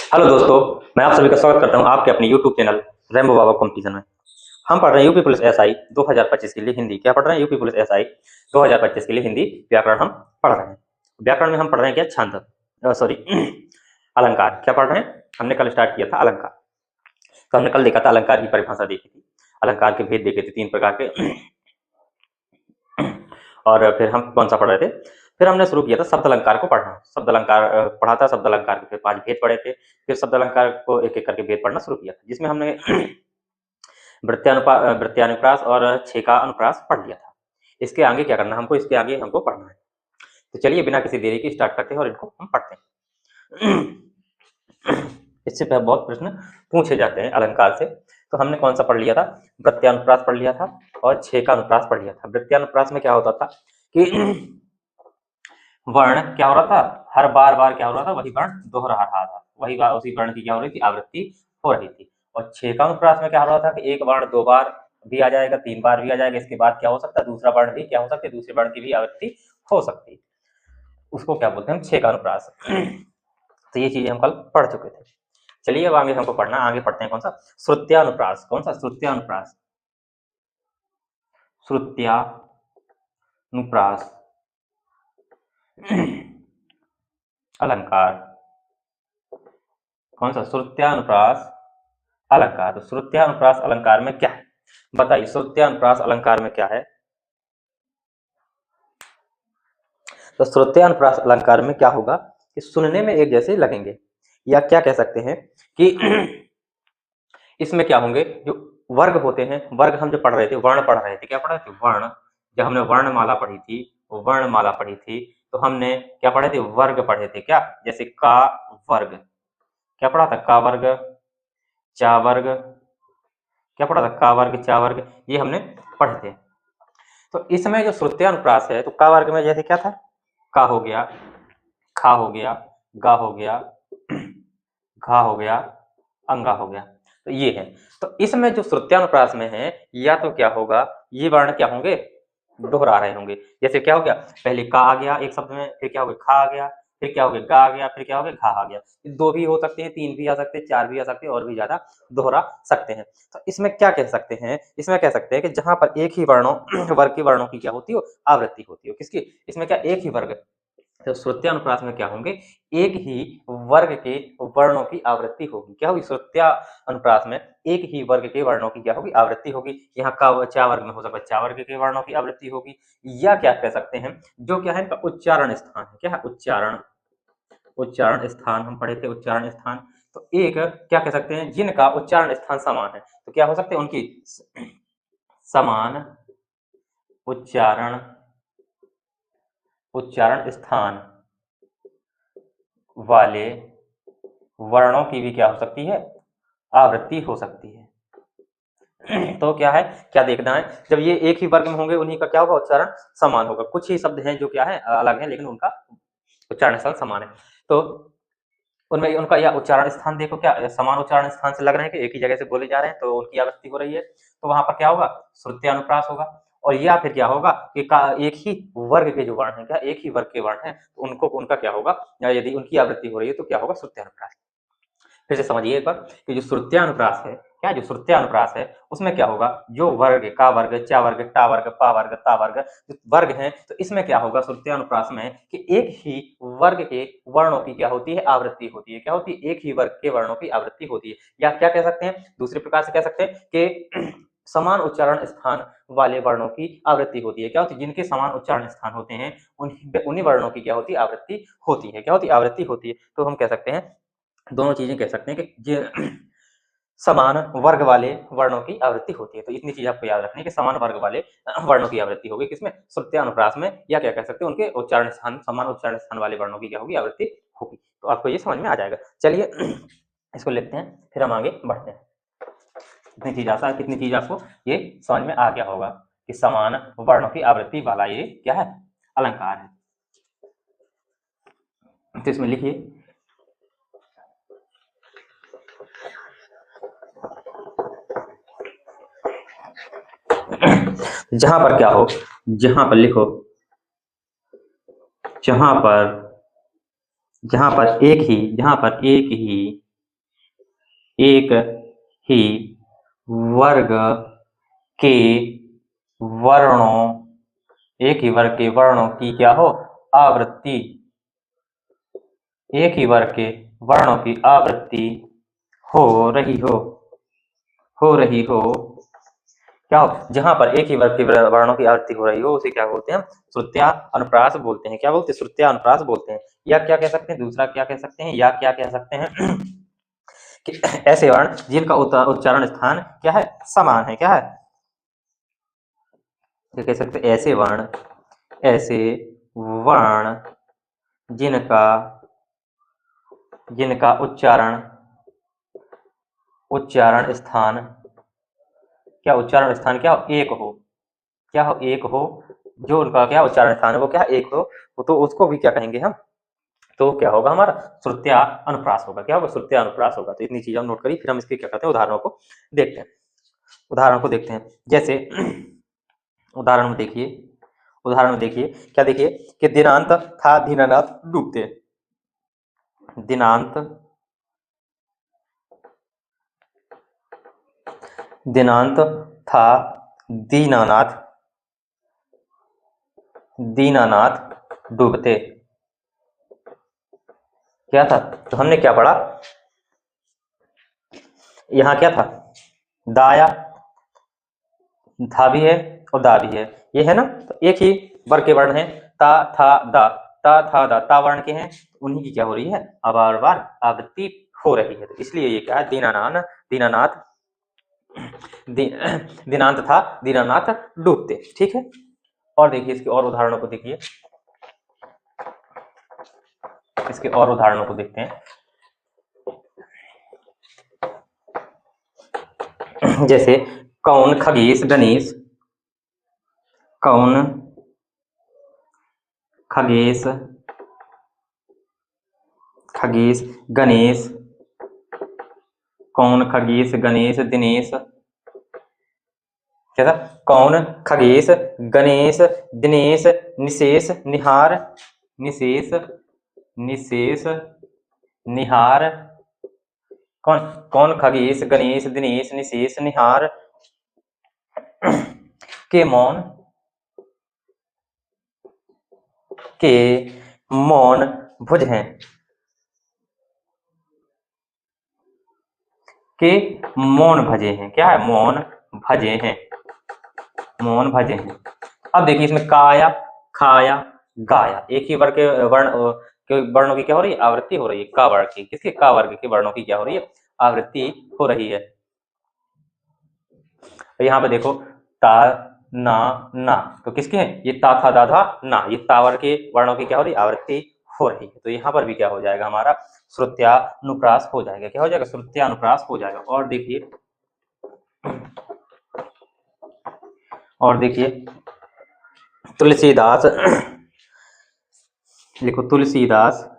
Hello दोस्तों, मैं आप सभी का स्वागत करता हूं आपके अपने यूट्यूब चैनल रेम्बो बाबा कंपटीशन में। हम पढ़ रहे हैं यूपी पुलिस एसआई 2025 के लिए हिंदी। क्या पढ़ रहे हैं? यूपी पुलिस एसआई 2025 के लिए हिंदी व्याकरण हम पढ़ रहे हैं। व्याकरण में हम पढ़ रहे हैं क्या? छंद, सॉरी अलंकार। क्या पढ़ रहे हैं? हमने कल स्टार्ट किया था अलंकार। तो हमने कल देखा था अलंकार की परिभाषा देखी थी, अलंकार के भेद देखे थे 3 प्रकार के। और फिर हम कौन सा पढ़ रहे थे? फिर हमने शुरू किया था शब्द अलंकार को पढ़ना। शब्द अलंकार पढ़ा था, शब्द अलंकार के फिर 5 भेद पढ़े थे। फिर शब्द अलंकार को एक-एक करके भेद पढ़ना शुरू किया था, जिसमें हमने वृत्त्यानुप्रास और छेका अनुप्रास पढ़ लिया था। इसके आगे क्या करना है हमको? इसके आगे हमको पढ़ना है। तो चलिए बिना किसी देरी के स्टार्ट करते हैं और इनको हम पढ़ते हैं। इससे पहले बहुत प्रश्न पूछे जाते हैं अलंकार से। तो हमने कौन सा पढ़ लिया था? वृत्त्यानुप्रास पढ़ लिया था और छेका अनुप्रास पढ़ लिया था। वृत्त्यानुप्रास में क्या होता था कि वर्ण क्या हो रहा था? हर बार क्या हो रहा था? वही वर्ण दोहरा रहा था, उसी वर्ण की क्या हो रही थी? आवृत्ति हो रही थी। और छेकानुप्रास में क्या हो रहा था कि एक वर्ण 2 बार भी आ जाएगा, 3 बार भी आ जाएगा, इसके बाद क्या हो सकता है? दूसरा वर्ण भी क्या हो सकता है? दूसरे वर्ण की भी आवृत्ति हो सकती है। उसको क्या बोलते हैं? छेकानुप्रास। तो ये चीजें हम कल पढ़ चुके थे। चलिए अब आगे हमको पढ़ना, आगे पढ़ते हैं कौन सा? श्रुत्यानुप्रास। कौन सा? श्रुत्यानुप्रास। श्रुत्यानुप्रास अलंकार। कौन सा? श्रुत्यानुप्रास अलंकार। तो श्रुत्यानुप्रास अलंकार में क्या है बताइए? श्रुत्यानुप्रास अलंकार में क्या है? तो श्रुत्यानुप्रास अलंकार में क्या होगा कि सुनने में एक जैसे लगेंगे, या क्या कह सकते हैं कि इसमें क्या होंगे? जो वर्ग होते हैं, वर्ग हम जो पढ़ रहे थे, वर्ण पढ़ रहे थे। क्या पढ़ रहे थे? वर्ण। जब हमने वर्णमाला पढ़ी थी, वर्णमाला पढ़ी थी, तो हमने क्या पढ़े थे? वर्ग पढ़े थे। क्या? जैसे का वर्ग। क्या पढ़ा था? का वर्ग, चा वर्ग। क्या पढ़ा था? का वर्ग, चा वर्ग। ये हमने पढ़े थे। तो इसमें जो श्रुत्यानुप्रास है, तो का वर्ग में जैसे क्या था? का हो गया, खा हो गया, गा हो गया, घा हो गया, अंगा हो गया। तो ये है। तो इसमें जो श्रुत्यानुप्रास में है, या तो क्या होगा? ये वर्ण क्या होंगे? दोहरा रहे होंगे। जैसे क्या हो गया? पहले का आ गया एक शब्द में, फिर क्या हो गया? खा आ गया, फिर क्या हो गया? गा आ गया, फिर क्या हो गया? घा आ गया। 2 भी हो सकते हैं, 3 भी आ सकते हैं, 4 भी आ सकते हैं, और भी ज्यादा दोहरा सकते हैं। तो इसमें क्या कह सकते हैं? इसमें कह सकते हैं कि जहां पर एक ही वर्णों वर्ग के वर्णों की क्या होती हो? आवृत्ति होती हो। किसकी? इसमें क्या एक ही वर्ग? तो श्रुत्यानुप्रास में क्या होंगे? एक ही वर्ग के वर्णों की आवृत्ति होगी। क्या होगी? श्रुत्यानुप्रास में एक ही वर्ग के वर्णों की क्या होगी? आवृत्ति होगी। यहाँ का चा वर्ग में हो सकता है चा वर्ग के वर्णों की आवृत्ति होगी, या क्या कह सकते हैं, जो क्या है इनका उच्चारण स्थान है। क्या है? उच्चारण। उच्चारण स्थान हम पढ़े थे, उच्चारण स्थान। तो एक क्या कह सकते हैं? जिनका उच्चारण स्थान समान है, तो क्या हो सकते हैं? उनकी समान उच्चारण स्थान वाले वर्णों की भी क्या हो सकती है? आवृत्ति हो सकती है। तो क्या है? क्या देखना है? जब ये एक ही वर्ग में होंगे, उन्हीं का क्या होगा? उच्चारण समान होगा। कुछ ही शब्द हैं जो क्या है? अलग है, लेकिन उनका उच्चारण स्थान समान है। तो उनमें उनका या उच्चारण स्थान देखो, क्या समान उच्चारण स्थान से लग रहे हैं कि एक ही जगह से बोले जा रहे हैं, तो उनकी आवृत्ति हो रही है। तो वहां पर क्या होगा? श्रुत्यानुप्रास होगा। और या फिर क्या होगा कि एक ही वर्ग के जो वर्ण है, क्या एक ही वर्ग के वर्ण है, तो उनको उनका क्या होगा? यदि उनकी आवृत्ति हो रही है, तो क्या होगा? श्रुत्यानुप्रास। फिर से समझिए एक बार कि जो श्रुत्यानुप्रास है, क्या जो श्रुत्यानुप्रास है, उसमें क्या होगा? जो वर्ग, का वर्ग, चा वर्ग, टा वर्ग, पा वर्ग, ता वर्ग, जो वर्ग है, तो इसमें क्या होगा श्रुत्यानुप्रास में कि एक ही वर्ग के वर्णों की क्या होती है? आवृत्ति होती है। क्या होती है? एक ही वर्ग के वर्णों की आवृत्ति होती है। या क्या कह सकते हैं? दूसरे प्रकार से कह सकते हैं कि समान उच्चारण स्थान वाले वर्णों की आवृत्ति होती है। क्या होती है? जिनके समान उच्चारण स्थान होते हैं, उन्हीं वर्णों की क्या होती है? आवृत्ति होती है। क्या होती है? आवृत्ति होती है। तो हम कह सकते हैं, दोनों चीजें कह सकते हैं कि समान वर्ग वाले वर्णों की आवृत्ति होती है। तो इतनी चीज आपको याद रखनी है कि समान वर्ग वाले वर्णों की आवृत्ति होगी। किसमें? श्रुत्यानुप्रास में। या क्या कह सकते हैं? उनके उच्चारण स्थान, समान उच्चारण स्थान वाले वर्णों की क्या होगी? आवृत्ति होगी। तो आपको ये समझ में आ जाएगा। चलिए इसको लिखते हैं, फिर हम आगे बढ़ते हैं। कितनी चीज आपको ये समझ में आ गया होगा कि समान वर्णों की आवृत्ति वाला ये क्या है? अलंकार है। तो इसमें लिखिए, जहां पर क्या हो, जहां पर लिखो, जहां पर एक ही एक ही वर्ग के वर्णों एक ही वर्ग के वर्णों की क्या हो आवृत्ति एक ही वर्ग के वर्णों की आवृत्ति हो रही हो क्या हो जहां पर एक ही वर्ग के वर्णों की आवृत्ति हो रही हो उसे क्या बोलते हैं श्रुत्या अनुप्रास बोलते हैं क्या बोलते हैं श्रुत्या अनुप्रास बोलते हैं या क्या कह सकते हैं दूसरा क्या कह सकते हैं या क्या कह सकते हैं कि ऐसे वर्ण जिनका उच्चारण स्थान क्या है समान है क्या है क्या कह सकते हैं ऐसे वर्ण जिनका उच्चारण स्थान क्या हो एक हो जो उनका क्या उच्चारण स्थान है वो क्या एक हो तो उसको भी क्या कहेंगे हम तो क्या होगा हमारा श्रुत्या अनुप्रास होगा क्या होगा श्रुत्या अनुप्रास होगा तो इतनी चीज हम नोट करी फिर हम इसके क्या कहते हैं उदाहरणों को देखते हैं जैसे उदाहरण में देखिए क्या देखिए कि दिनांत था दीनानाथ डूबते दिनांत था दीनानाथ डूबते क्या था तो हमने क्या पढ़ा यहाँ क्या था दाया धा भी है और दा भी है ये है ना तो एक ही वर्ग के वर्ण है ता था दा ता वर्ण के हैं उन्हीं की क्या हो रही है बार बार आवृत्ति हो रही है तो इसलिए ये क्या है दिनांत था दीनानाथ डूबते ठीक है और देखिए इसके और उदाहरणों को देखते हैं जैसे कौन खगेश गणेश कौन खगेश गणेश कौन खगेश गणेश दिनेश क्या था कौन खगेश गणेश दिनेश निशेष निहार कौन खगेश गणेश दिनेश निशेष निहार के मौन भुज हैं के मौन भजे हैं क्या है मौन भजे हैं अब देखिए इसमें काया खाया गाया एक ही वर्ग के वर्णों की क्या हो रही है आवृत्ति हो रही है का वर्ग की किसके का वर्ग के वर्णों की क्या हो रही है आवृत्ति हो रही है तो यहाँ पे देखो ता ना तो किसके हैं ये ता था दाधा ना ये ता वर्ग के वर्णों की क्या हो रही है आवृत्ति हो रही है तो यहाँ पर भी क्या हो जाएगा हमारा श्रुत्यानुप्रास हो जाएगा क्या हो जाएगा श्रुत्यानुप्रास हो जाएगा और देखिए तुलसीदास लिखो तुलसीदास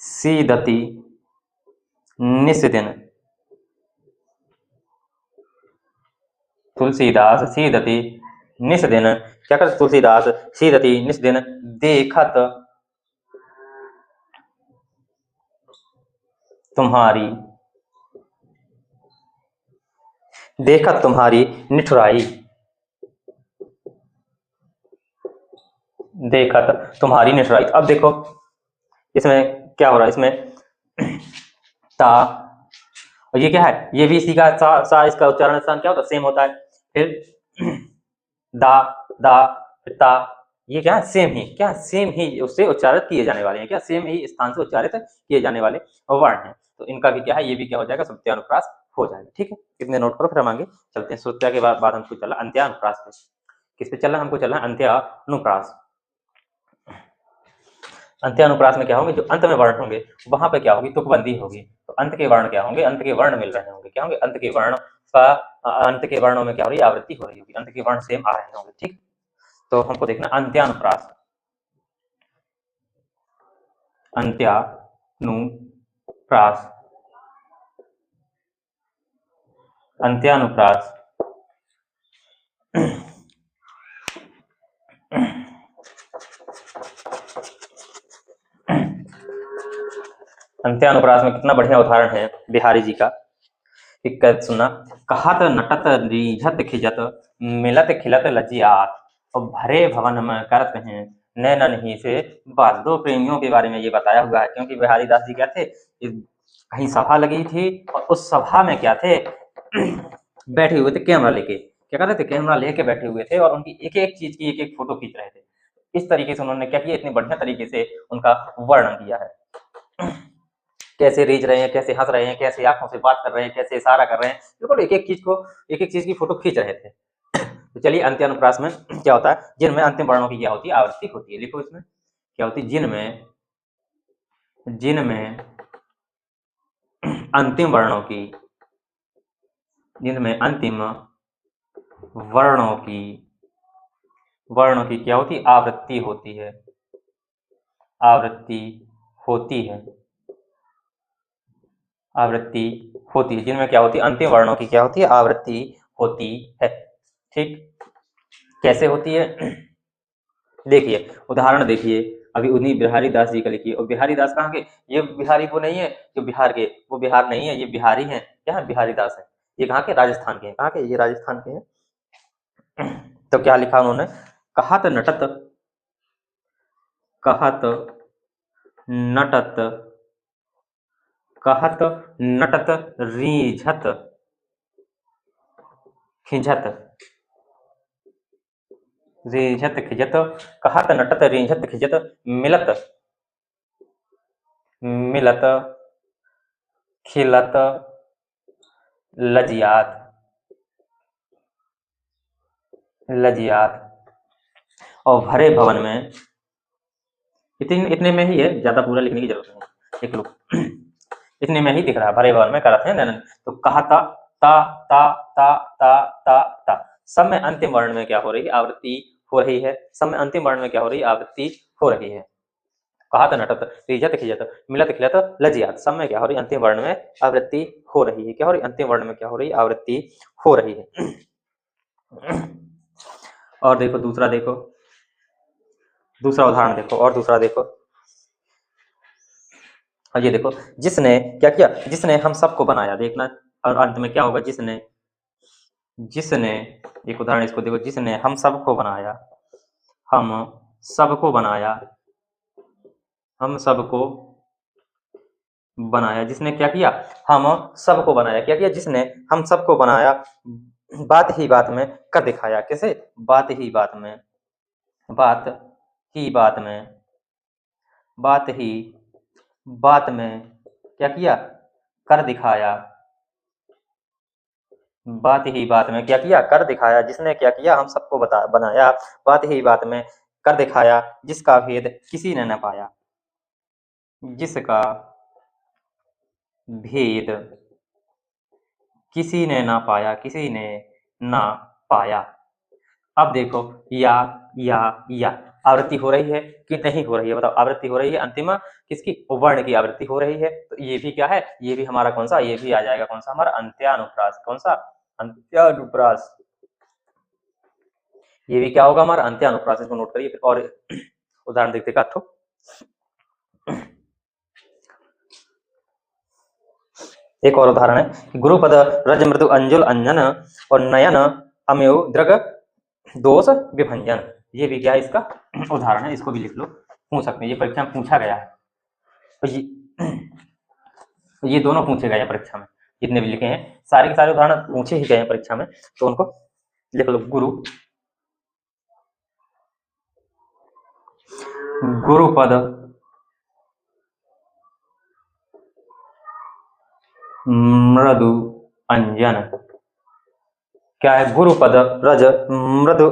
सीदति निस्दिन तुलसीदास सीदति निस्दिन क्या कर तुलसीदास सीदति निस्दिन देखत तुम्हारी निठुराई अब देखो इसमें क्या हो रहा है इसमें ता और ये क्या है ये भी इसी का सा इसका उच्चारण स्थान क्या होता है सेम होता है फिर दा ता ये क्या है सेम ही उससे उच्चारित किए जाने वाले हैं क्या सेम ही स्थान से उच्चारित किए जाने वाले वर्ण हैं तो इनका भी क्या है ये भी क्या हो जाएगा श्रुत्यानुप्रास हो जाएगा ठीक है कितने नोट करो फिर हम आगे चलते हैं श्रुत्या के बाद हमको चला अंत्यानुप्रास पे किस पे चलना हमको चलना अंत्यानुप्रास अंत्यानुप्रास में क्या होंगे जो अंत में वर्ण होंगे वहां पे क्या होगी तुकबंदी होगी तो अंत के वर्ण क्या होंगे अंत के वर्ण मिल रहे होंगे क्या होंगे अंत के वर्ण का अंत के वर्णों में क्या हो रही है आवृत्ति हो रही होगी अंत के वर्ण सेम आ रहे होंगे ठीक तो हमको देखना अंत्यानुप्रास अंत्यानुप्रास में कितना बढ़िया उदाहरण है बिहारी जी का। सुनना, कहत नटत रीझत खिजत मिलत खिलत लजियात, और भरे भवन में करत हैं नैनन ही से बात। दो प्रेमियों के बारे में ये बताया हुआ है, क्योंकि बिहारी दास जी क्या थे, कहीं सभा लगी थी और उस सभा में क्या थे बैठे हुए थे कैमरा लेके, क्या कर रहे थे, कैमरा लेके बैठे हुए थे और उनकी एक एक चीज की एक एक फोटो खींच रहे थे। इस तरीके से उन्होंने क्या किया, इतने बढ़िया तरीके से उनका वर्णन किया है। कैसे रीझ रहे हैं, कैसे हंस रहे हैं, कैसे आंखों से बात कर रहे हैं, कैसे इशारा कर रहे हैं, बिल्कुल एक एक चीज की फोटो खींच रहे थे। तो चलिए अंत्यानुप्रास में क्या होता है, जिनमें अंतिम वर्णों की क्या होती है, आवृत्ति होती है। लिखो इसमें क्या होती है, जिनमें अंतिम वर्णों की, जिनमें अंतिम वर्णों की क्या होती है, आवृत्ति होती है, आवृत्ति होती है, आवृत्ति होती है। जिनमें क्या होती है, अंतिम वर्णों की क्या होती है, आवृत्ति होती है। ठीक, कैसे होती है देखिए, उदाहरण देखिए, अभी उन्हीं बिहारी दास जी का लिखिए। और बिहारी दास कहाँ के, ये बिहारी वो नहीं है जो बिहार के, वो बिहार नहीं है, ये बिहारी हैं। क्या है, बिहारी दास है। ये कहाँ के, राजस्थान के हैं। कहाँ के, ये राजस्थान के हैं। तो क्या लिखा उन्होंने, कहत नटत, कहत नटत, कहत नटत रीझत खिंझत, रीझत खिंझत, कहत नटत रीझत खिंझत मिलत मिलत खिलत लजियात, लजियात, और भरे भवन में, इतने में ही है, ज्यादा पूरा लिखने की जरूरत नहीं। देख लो, इतने में ही दिख रहा है, भरे भवन में करत है नैनन। तो कहता, ता ता ता ता ता ता, सब में अंतिम वर्ण में क्या हो रही है, आवृत्ति हो रही है। सब में अंतिम वर्ण में क्या हो रही है, आवृत्ति हो रही है। कहत नटत रीझत खिजत मिलत खिलत लजियात, सब में क्या हो रही है, अंतिम वर्ण में आवृत्ति हो रही है। क्या हो रही है, अंतिम वर्ण में क्या हो रही है, आवृत्ति हो रही है। और देखो दूसरा, देखो दूसरा उदाहरण देखो, और दूसरा देखो, और ये देखो, जिसने क्या किया, जिसने हम सबको बनाया, देखना, और अंत में क्या होगा, जिसने, जिसने, एक उदाहरण इसको देखो, जिसने हम सबको बनाया, हम सबको बनाया, हम सबको बनाया, जिसने क्या किया, हम सबको बनाया, क्या किया, जिसने हम सबको बनाया, बात ही बात में कर दिखाया। कैसे, बात ही बात में, बात ही बात में, बात ही बात में क्या किया, कर दिखाया, बात ही बात में क्या किया, कर दिखाया। जिसने क्या किया, हम सबको बनाया, बात ही बात में कर दिखाया, जिसका भेद किसी ने न पाया, जिसका भेद किसी ने ना पाया, किसी ने ना पाया। अब देखो, या आवृत्ति हो रही है कि नहीं हो रही है, बताओ, आवृत्ति हो रही है, अंतिम किसकी, वर्ण की आवृत्ति हो रही है। तो ये भी क्या है, ये भी हमारा कौन सा, ये भी आ जाएगा कौन सा, हमारा अंत्यानुप्रास। कौन सा, अंत्यानुप्रास। ये भी क्या होगा, हमारा अंत्यानुप्रास। इसको नोट करिए। और उदाहरण देखते का तो एक और उदाहरण है, गुरुपद रज मृदु अंजुल अंजन और नयन अमेय द्रग दोष विभंजन। ये भी क्या है, इसका उदाहरण है, इसको भी लिख लो, पूछ सकते हैं, ये परीक्षा में पूछा गया है। तो ये दोनों पूछे गए हैं परीक्षा में, जितने भी लिखे हैं सारे के सारे उदाहरण पूछे ही गए हैं परीक्षा में, तो उनको लिख लो। गुरुपद मृदु अंजन, क्या है, गुरुपद रज मृदु,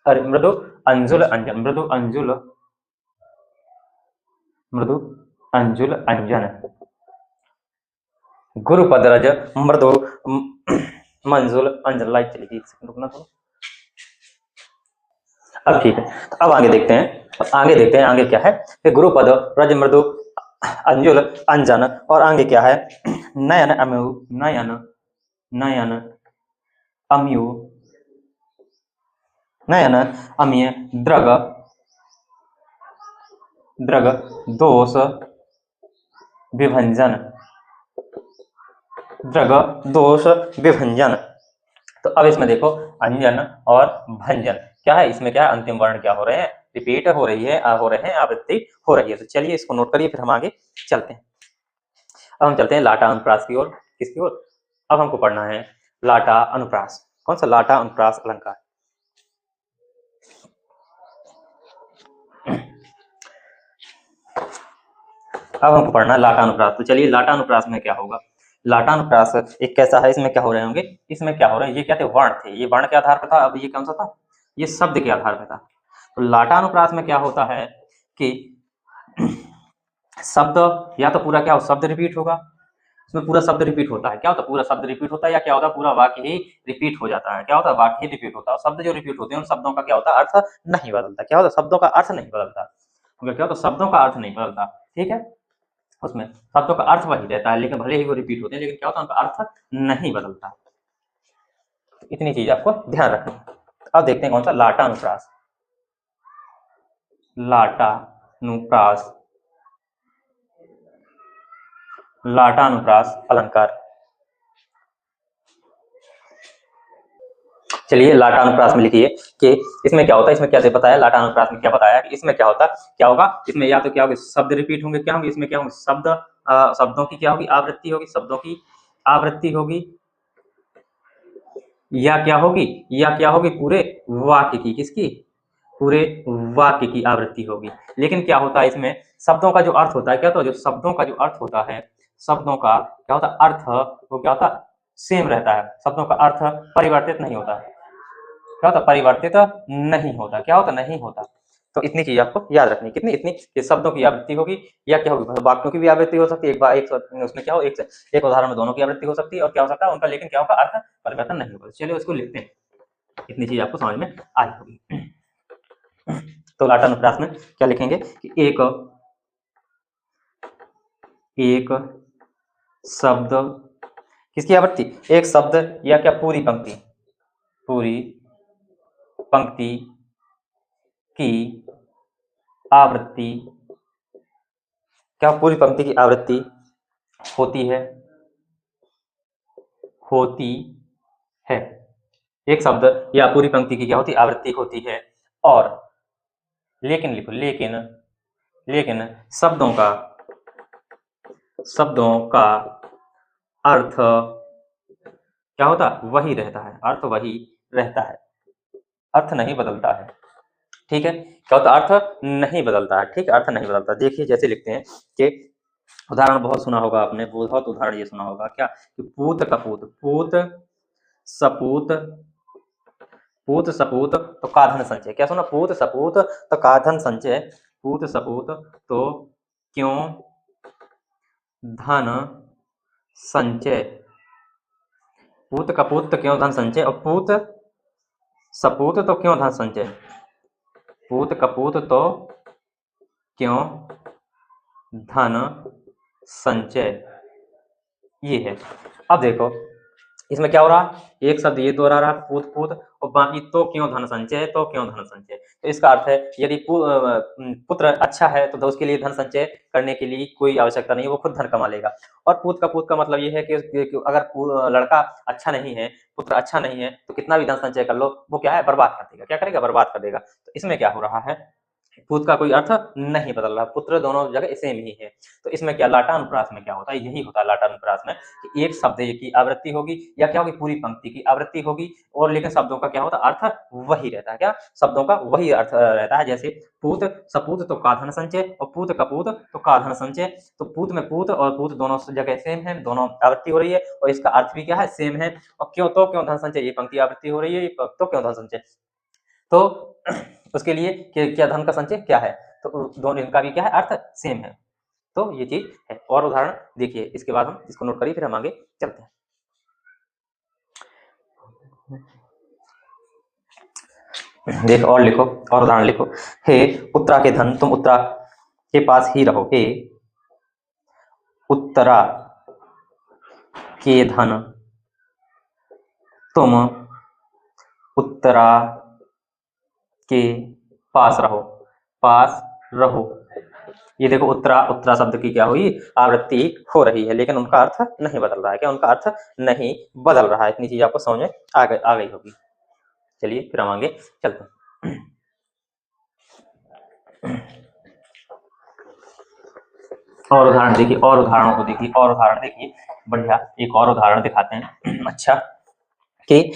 मृदु अंजुल अंजन, मृदु अंजुल, मृदु अंजुल अंजन, गुरुपद रज मृदु मंजुल अंजन। लाइट चली गई, रुकना तो। अब ठीक है, तो अब आगे देखते हैं, आगे देखते हैं, आगे क्या है, गुरुपद रज मृदु अंजुल अंजन, और आगे क्या है, नयन अम्यु, नयन नयन अम्यु, नयन अम्य द्रग, द्रग दोष विभंजन, दृग दोष विभंजन। तो अब इसमें देखो अंजन और भंजन क्या है, इसमें क्या है, अंतिम वर्ण क्या हो रहे हैं, रिपीट हो रही है, हो रहे हैं, आवृत्ति हो रही है। तो चलिए इसको नोट करिए, फिर हम आगे चलते हैं। अब हम चलते हैं लाटा अनुप्रास की ओर। किसकी ओर? अब हमको पढ़ना है लाटा अनुप्रास। कौन सा? लाटा अनुप्रास अलंकार। अब हमको पढ़ना है लाटा अनुप्रास। तो चलिए लाटा अनुप्रास में क्या होगा। लाटा अनुप्रास एक कैसा है, इसमें क्या हो रहे होंगे, इसमें क्या हो रहे हैं, ये क्या थे, वर्ण थे, ये वर्ण के आधार पर था। अब ये कौन सा था, ये शब्द के आधार पर था। तो लाटा अनुप्रास में क्या होता है कि शब्द या तो पूरा क्या हो, शब्द रिपीट होगा, इसमें पूरा शब्द रिपीट होता है। क्या होता है, पूरा शब्द रिपीट होता है, या क्या होता है, पूरा वाक्य ही रिपीट हो जाता है। क्या होता है, वाक्य ही रिपीट होता है। शब्द जो रिपीट होते हैं उन शब्दों का क्या होता है, अर्थ नहीं बदलता। क्या होता है, शब्दों का अर्थ नहीं बदलता। क्या होता है, शब्दों का अर्थ नहीं बदलता। ठीक है, उसमें शब्दों का अर्थ वही रहता है, लेकिन भले ही वो रिपीट होते हैं, लेकिन क्या होता है, उनका अर्थ नहीं बदलता। इतनी चीज आपको ध्यान रखनी है। अब देखते हैं कौन सा, लाटा अनुप्रास। लाटा अनुप्रास, लाटा अनुप्रास अलंकार। चलिए लाटा अनुप्रास में लिखिए कि इसमें क्या होता है, इसमें क्या बताया, लाटा अनुप्रास में क्या बताया कि इसमें क्या होता, क्या होगा, इसमें या तो क्या होगा, शब्द रिपीट होंगे, क्या होंगे, इसमें क्या होंगे, शब्द शब्दों की क्या होगी, आवृत्ति होगी, शब्दों की आवृत्ति होगी, या क्या होगी, या क्या होगी, पूरे वाक्य की, किसकी, पूरे वाक्य की आवृत्ति होगी। लेकिन क्या होता है इसमें, शब्दों का जो अर्थ होता है, क्या होता है, जो शब्दों का जो अर्थ होता है, शब्दों का क्या होता है, अर्थ वो क्या होता है, सेम रहता है। शब्दों का अर्थ परिवर्तित नहीं होता है। क्या होता, परिवर्तित नहीं होता। क्या होता, नहीं होता। तो इतनी चीज आपको याद रखनी, कितनी, इतनी कि शब्दों की आवृत्ति होगी, या क्या होगी, वाक्यों की भी आवृत्ति हो सकती है। एक बार एक उसमें क्या हो, एक उदाहरण में दोनों की आवृत्ति हो सकती है, और क्या हो सकता है उनका, लेकिन क्या होगा, अर्थ परिवर्तन नहीं होगा। चलिए उसको लिखते हैं, इतनी चीज आपको समझ में आई होगी। तो लाटा अनुप्रास में क्या लिखेंगे कि एक शब्द, किसकी आवृत्ति, एक शब्द या क्या, पूरी पंक्ति, पूरी पंक्ति की आवृत्ति, क्या पूरी पंक्ति की आवृत्ति होती है, होती है। एक शब्द या पूरी पंक्ति की क्या होती, आवृत्ति होती है। और लेकिन लिखो, लेकिन, लेकिन शब्दों का अर्थ क्या होता, वही रहता है, अर्थ वही रहता है, अर्थ नहीं बदलता है। ठीक है, क्या होता, अर्थ नहीं बदलता है। ठीक, अर्थ नहीं बदलता। देखिए जैसे लिखते हैं कि उदाहरण बहुत सुना होगा आपने, बहुत उदाहरण ये सुना होगा क्या, कि पूत कपूत, पूत सपूत, पूत सपूत तो काधन संचय। क्या सुना, पूत सपूत तो काधन संचय, पूत सपूत तो क्यों धन संचय, पूत कपूत तो क्यों धन संचय, और पूत सपूत तो क्यों धन संचय, पूत कपूत तो क्यों धन संचय, ये है। अब देखो इसमें क्या हो रहा, एक शब्द ये दोहरा रहा, पूत पूत, और बाकी तो क्यों धन संचय, तो क्यों धन संचय। तो इसका अर्थ है यदि पुत्र अच्छा है तो उसके लिए धन संचय करने के लिए कोई आवश्यकता नहीं है, वो खुद धन कमा लेगा। और पूत का मतलब ये है कि अगर लड़का अच्छा नहीं है, पुत्र अच्छा नहीं है, तो कितना भी धन संचय कर लो वो क्या है, बर्बाद कर देगा। क्या करेगा, बर्बाद कर देगा। तो इसमें क्या हो रहा है, पूत का कोई अर्थ नहीं बदल रहा, पुत्र दोनों जगह सेम ही है। तो इसमें क्या, लाटा अनुप्रास में क्या होता है, यही होता है लाटा अनुप्रास में, कि एक शब्द की आवृत्ति होगी, या क्या होगी, पूरी पंक्ति की आवृत्ति होगी, और लेकिन शब्दों का क्या होता है, अर्थ वही रहता है। क्या, शब्दों का वही अर्थ रहता है। जैसे पूत सपूत तो काधन संचय, और पूत कपूत तो काधन संचय। तो पूत में पूत और पूत दोनों जगह सेम है, दोनों आवृत्ति हो रही है, और इसका अर्थ भी क्या है, सेम है। और क्यों, तो क्यों धन संचय, ये पंक्ति आवृत्ति हो रही है, तो क्यों धन संचय, तो उसके लिए क्या धन का संचय क्या है, तो दोनों इनका भी क्या है, अर्थ सेम है। तो ये चीज है। और उदाहरण देखिए, इसके बाद हम इसको नोट करिए, फिर हम आगे चलते हैं। देख और लिखो, और उदाहरण लिखो। हे उत्तरा के धन, तुम उत्तरा के पास ही रहो। हे उत्तरा के धन, तुम उत्तरा के पास रहो, पास रहो, ये देखो उत्तरा, उत्तरा शब्द की क्या हुई, आवृत्ति हो रही है, लेकिन उनका अर्थ नहीं बदल रहा है। क्या उनका अर्थ नहीं बदल रहा है। इतनी चीज आपको समझ में आ गई होगी। चलिए फिर हम आगे चलते हैं। और उदाहरण देखिए, और उदाहरणों को देखिए, और उदाहरण देखिए, बढ़िया एक और उदाहरण दिखाते हैं। अच्छा, कि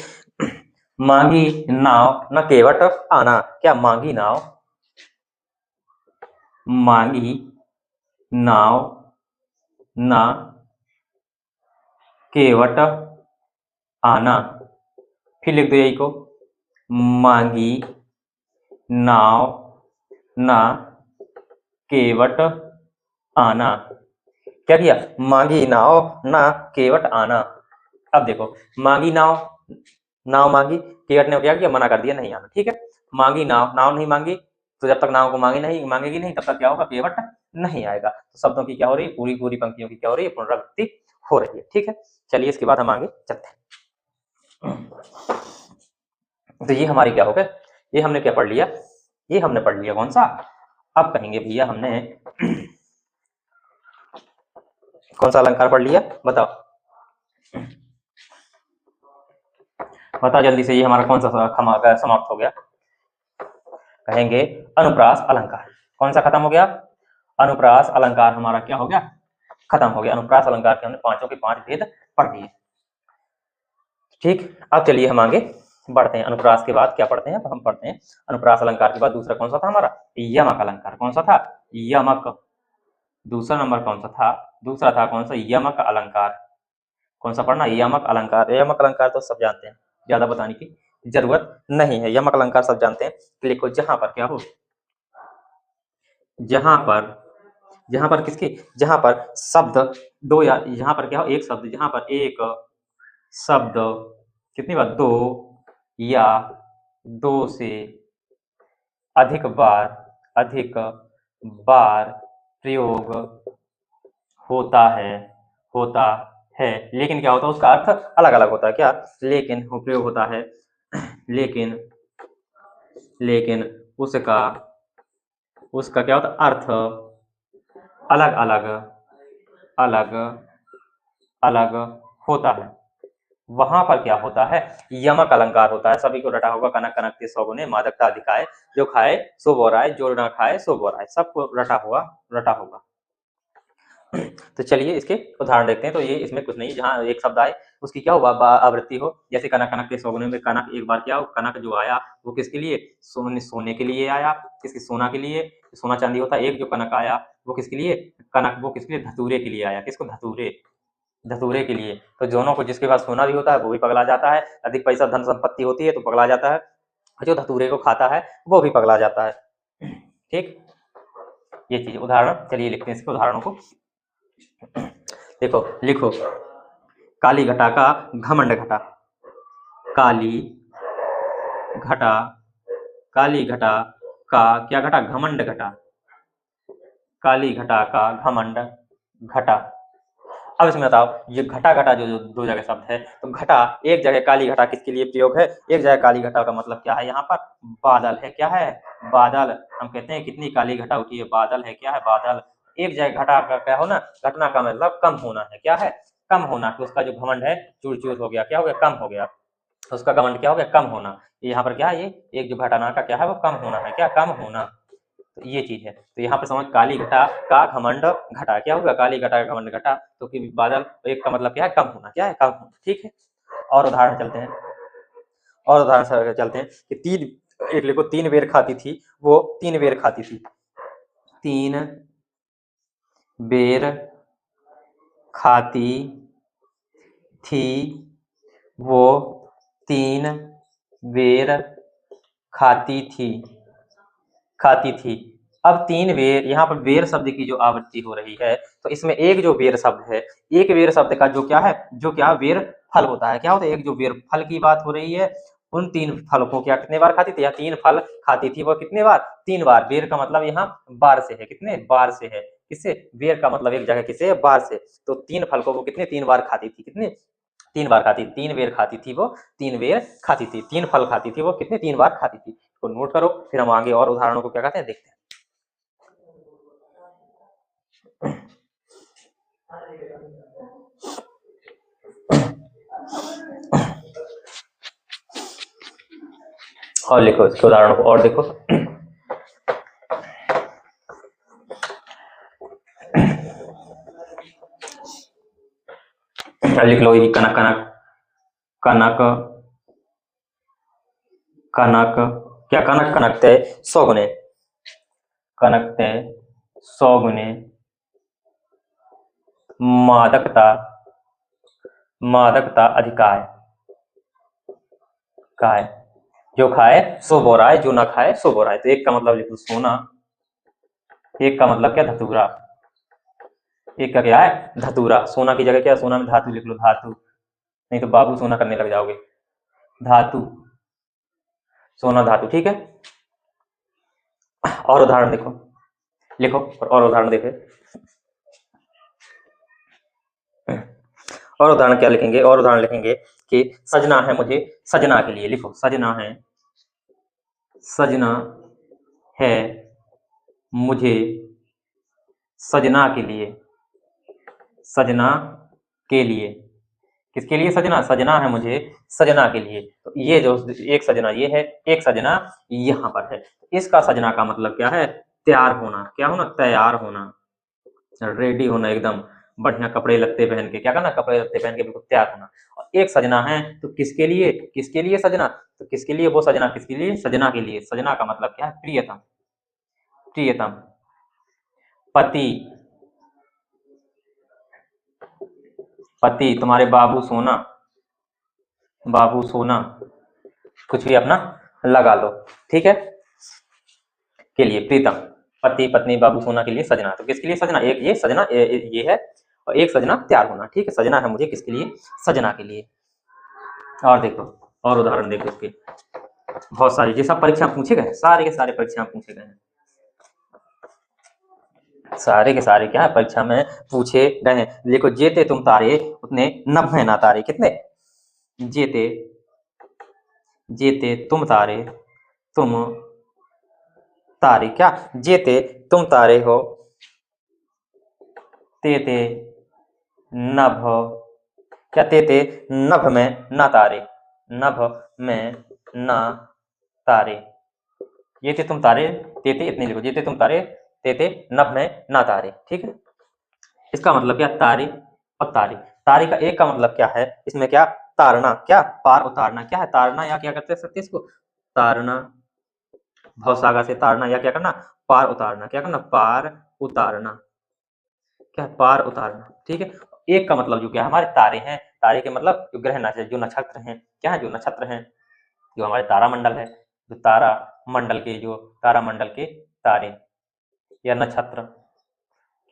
मांगी नाव न केवट आना। क्या मांगी नाव, मांगी नाव न केवट आना। फिर लिख दो यही को, मांगी नाव न केवट आना। क्या किया, मांगी नाव न केवट आना। अब देखो, मांगी नाव, नाव मांगी, केवट ने क्या किया, मना कर दिया, नहीं आना। ठीक है, मांगी नाव, नाव नहीं मांगी, तो जब तक नाव को मांगेगी नहीं तब तक क्या होगा, केवट नहीं आएगा। तो शब्दों की क्या हो रही है, पूरी पूरी पंक्तियों की क्या हो रही है, पुनरावृत्ति हो रही है। ठीक है, चलिए इसके बाद हम आगे चलते हैं। तो ये हमारी क्या हो गया, ये हमने क्या पढ़ लिया, ये हमने पढ़ लिया कौन सा। अब कहेंगे भैया हमने कौन सा अलंकार पढ़ लिया, बताओ बताओ जल्दी से, ये हमारा कौन सा समाप्त हो गया। कहेंगे अनुप्रास अलंकार। कौन सा खत्म हो गया, अनुप्रास अलंकार हमारा क्या हो गया, खत्म हो गया। अनुप्रास अलंकार के हमने पांचों के पांच भेद पढ़ लिए। ठीक, अब चलिए हम आगे बढ़ते हैं। अनुप्रास के बाद क्या पढ़ते हैं, हम पढ़ते हैं अनुप्रास अलंकार के बाद दूसरा कौन सा था हमारा, यमक अलंकार। कौन सा था, यमक। दूसरा नंबर कौन सा था, दूसरा था कौन सा, यमक अलंकार। कौन सा पढ़ना, यमक अलंकार। यमक अलंकार तो सब जानते हैं, ज्यादा बताने की जरूरत नहीं है। यमक अलंकार सब जानते हैं। लिखो, जहां पर क्या हो, जहां पर किसकी, जहां पर शब्द दो, या जहां पर क्या हो, एक शब्द, जहां पर एक शब्द कितनी बार, दो या दो से अधिक बार प्रयोग होता है, लेकिन क्या होता है, उसका अर्थ अलग अलग होता है। क्या, लेकिन प्रयोग होता है, लेकिन उसका क्या होता है, अर्थ अलग होता है। वहां पर क्या होता है, यमक अलंकार होता है। सभी को रटा होगा, कनक कनकते सौ गुने मादकता दिखाए, जो खाए सो बोराए, जो ना खाए सो बोराए। सबको रटा होगा। तो चलिए इसके उदाहरण देखते हैं। तो ये इसमें कुछ नहीं, जहाँ एक शब्द आए उसकी क्या हुआ, आवृत्ति हो। जैसे कनक कनकते सौ गुने में कनक एक बार क्या हो, कनक जो आया वो किसके लिए, सोने के लिए आया। किसके, सोना के लिए, सोना चांदी होता है। एक जो कनक आया वो किसके लिए, कनक वो किसके लिए, धतूरे के लिए आया। किसको, धतूरे के लिए। तो दोनों को, जिसके पास सोना भी होता है वो भी पगला जाता है, अधिक पैसा धन संपत्ति होती है तो पगला जाता है, जो धतूरे को खाता है वो भी पगला जाता है। ठीक, ये चीज उदाहरण, चलिए लिखते हैं इसके उदाहरणों को। देखो, लिखो, काली घटा का घमंड घटा। काली घटा का क्या घटा, घमंड घटा। काली घटा का घमंड घटा। अब इसमें बताओ, ये घटा घटा जो दो जगह शब्द है, तो घटा एक जगह, काली घटा किसके लिए प्रयोग है, एक जगह काली घटा का मतलब क्या है, यहाँ पर बादल है। क्या है, बादल। हम कहते हैं कितनी काली घटा उठी है, बादल है। क्या है, बादल। एक जगह घटा का क्या होना, घटना का मतलब कम होना है। क्या है, कम होना। तो उसका जो घमंड है चूर चूर हो गया, क्या हो गया, कम हो गया। उसका घमंड क्या हो गया, कम होना। यहाँ पर क्या है, ये एक जो घटना का क्या है वो कम होना है। क्या, कम होना। तो ये चीज है। तो यहाँ पर समझ, काली घटा का घमंड घटा। क्या होगा, काली घटा का घमंड घटा। तो कि बादल, एक का मतलब क्या है, कम होना। क्या है, कम होना। ठीक है, और उदाहरण चलते हैं, और उदाहरण चलते हैं कि एक लिखो, 3 बेर खाती थी वो, 3 बेर खाती थी। 3 बेर खाती थी वो, 3 बेर खाती थी। अब 3 बेर, यहाँ पर बेर शब्द की जो आवृत्ति हो रही है, तो इसमें एक जो बेर शब्द है, एक बेर शब्द का जो क्या है, जो क्या बेर फल होता है। क्या होता है, एक जो बेर फल की बात हो रही है, उन 3 फल को क्या कितने बार खाती थी, या 3 फल खाती थी वो कितने बार, 3 बार। बेर का मतलब यहाँ बार से है, कितने बार से है। किससे, बेर का मतलब एक जगह किससे, बार से। तो 3 फल को वो कितने, 3 बार खाती थी। कितने, 3 बार खाती, 3 बेर खाती थी वो, 3 बेर खाती थी। 3 फल खाती थी वो, कितने, 3 बार खाती थी। तो नोट करो, फिर हम आगे और उदाहरणों को क्या कहते हैं देखते हैं। और लिखो इसके उदाहरण को और देखो। लिख लो ये कनक कनक कनक कनक क्या कनक कनक ते 100 गुने कनक ते 100 गुने मादकता मादकता अधिकार काय जो खाए सो बोरा है, जो ना खाए सो बोरा है। तो एक का मतलब लिखो सोना, एक का मतलब क्या धतूरा, एक का क्या है धतूरा। सोना की जगह क्या है, सोना में धातु लिख लो, धातु, नहीं तो बाबू सोना करने लग जाओगे। धातु, सोना धातु, ठीक है। और उदाहरण देखो, लिखो और उदाहरण देखे। और उदाहरण क्या लिखेंगे, और उदाहरण लिखेंगे कि सजना है मुझे सजना के लिए, लिखो सजना है मुझे सजना के लिए, सजना के लिए, किसके लिए सजना, सजना है मुझे सजना के लिए। तो ये जो एक सजना ये है, एक सजना यहाँ पर है। इसका सजना का मतलब क्या है, तैयार होना, क्या होना, तैयार होना, रेडी होना, एकदम बढ़िया कपड़े लत्ते पहन के, क्या करना, कपड़े लत्ते पहन के बिल्कुल तैयार होना। और एक सजना है तो किसके लिए सजना, तो किसके लिए वो सजना, किसके लिए, सजना के लिए। सजना का मतलब क्या है, प्रियतम, प्रियतम, पति, पति, तुम्हारे बाबू सोना, बाबू सोना, कुछ भी अपना लगा लो, ठीक है, के लिए प्रीतम, पति पत्नी बाबू सोना के लिए सजना। तो किसके लिए सजना, एक ये सजना ये है, और एक सजना तैयार होना, ठीक है। सजना है मुझे किसके लिए, सजना के लिए। और देखो और उदाहरण देखो इसके, बहुत सारी, ये सब परीक्षा पूछे गए, सारे के सारे परीक्षा पूछे गए हैं, सारे के सारे क्या है परीक्षा में पूछे गए हैं। देखो जेते तुम तारे उतने नभ में ना तारे, कितने, जेते जेते तुम तारे, तुम तारे, क्या जेते तुम तारे हो, तेते नभ, क्या तेते नभ में ना तारे, नभ में ना तारे। ये थे तुम तारे, तेते इतने लिखो, ये थे तुम तारे, तेते नभ में ना तारे, ठीक है। इसका मतलब क्या, तारे और तारे। तारे का एक का मतलब क्या है, इसमें क्या, तारना, क्या पार उतारना, क्या है तारना, या क्या करते सकते इसको, तारना, भवसागर से तारना, या क्या करना, पार उतारना, क्या करना, पार उतारना, क्या पार उतारना, ठीक है। एक का मतलब जो क्या है, हमारे तारे हैं, तारे के मतलब जो ग्रह नक्षत्र, जो नक्षत्र हैं, क्या है, जो नक्षत्र हैं, जो हमारे तारामंडल है, जो तारामंडल के, जो तारामंडल के तारे या नक्षत्र,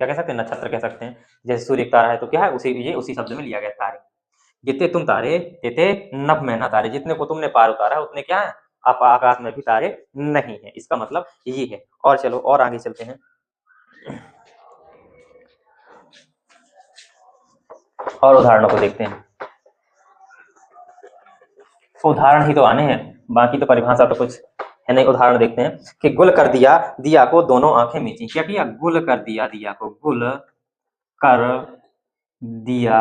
क्या कह सकते हैं, नक्षत्र कह सकते हैं। जैसे सूर्य तारा है तो क्या है, उसी ये उसी शब्द में लिया गया तारे। जितने तुम तारे तेते नभ में ना तारे, जितने को तुमने पार उतारा उतने क्या है, आप आकाश में भी तारे नहीं है, इसका मतलब ये है। और चलो और आगे चलते हैं, और उदाहरणों को देखते हैं। उदाहरण ही तो आने हैं, बाकी तो परिभाषा तो कुछ है नहीं। उदाहरण देखते हैं कि गुल कर दिया दिया को दोनों आंखें मीची, क्या किया, गुल कर दिया दिया को, गुल कर दिया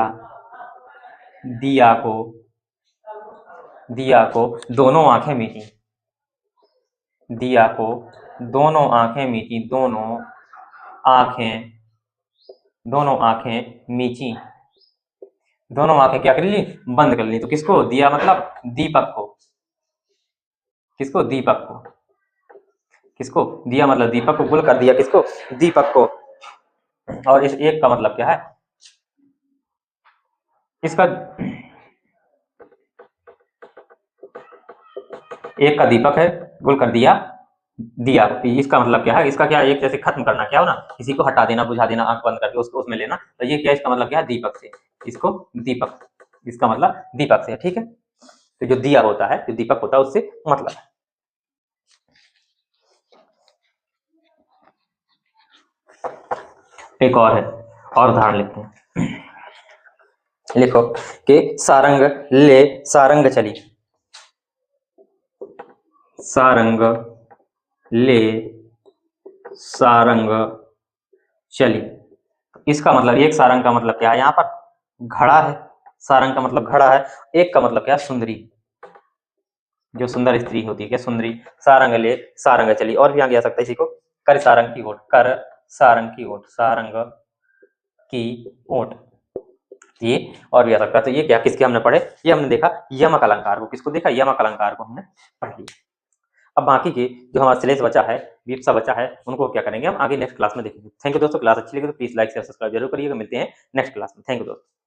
दिया को दोनों आंखें मीची, दिया को दोनों आंखें मीची, आंखें दोनों आंखें मीची, दोनों आंखें क्या कर ली, बंद कर ली। तो किसको, दिया मतलब दीपक को, किसको, दीपक को, किसको, दिया मतलब दीपक को, गुल कर दिया किसको, दीपक को। और इस एक का मतलब क्या है, इसका एक का दीपक है, गुल कर दिया दिया, इसका मतलब क्या है, इसका क्या, एक जैसे खत्म करना, क्या हो ना, किसी को हटा देना, बुझा देना, आंख बंद करके उसको उसमें लेना। तो ये क्या, इसका मतलब क्या है, दीपक से, इसको दीपक, इसका मतलब दीपक से, ठीक है। तो जो दिया होता है, जो दीपक होता है, उससे मतलब है। एक और है, और उदाहरण लिखते हैं, लिखो कि सारंग ले सारंग चली, सारंग ले सारंग चली। इसका मतलब एक सारंग का मतलब क्या है, यहाँ पर घड़ा है, सारंग का मतलब घड़ा है। एक का मतलब क्या, सुंदरी, जो सुंदर स्त्री होती है, क्या सुंदरी। सारंग ले सारंग चली, और भी आगे आ सकता है इसी को, कर सारंग की ओट, कर सारंग की ओट, सारंग की ओट, ये और भी आ सकता है। तो ये क्या, किसके हमने पढ़े, ये हमने देखा यमक अलंकार को, किसको देखा, यमक अलंकार को हमने पढ़ लिया। अब बाकी के जो हमारा सिलेस बचा है, विप्सा बचा है, उनको क्या करेंगे हम आगे नेक्स्ट क्लास में देखेंगे। थैंक यू दोस्तों, क्लास अच्छी लगी तो प्लीज लाइक शेयर सब्सक्राइब जरूर करिएगा। मिलते हैं नेक्स्ट क्लास में। थैंक यू दोस्तों।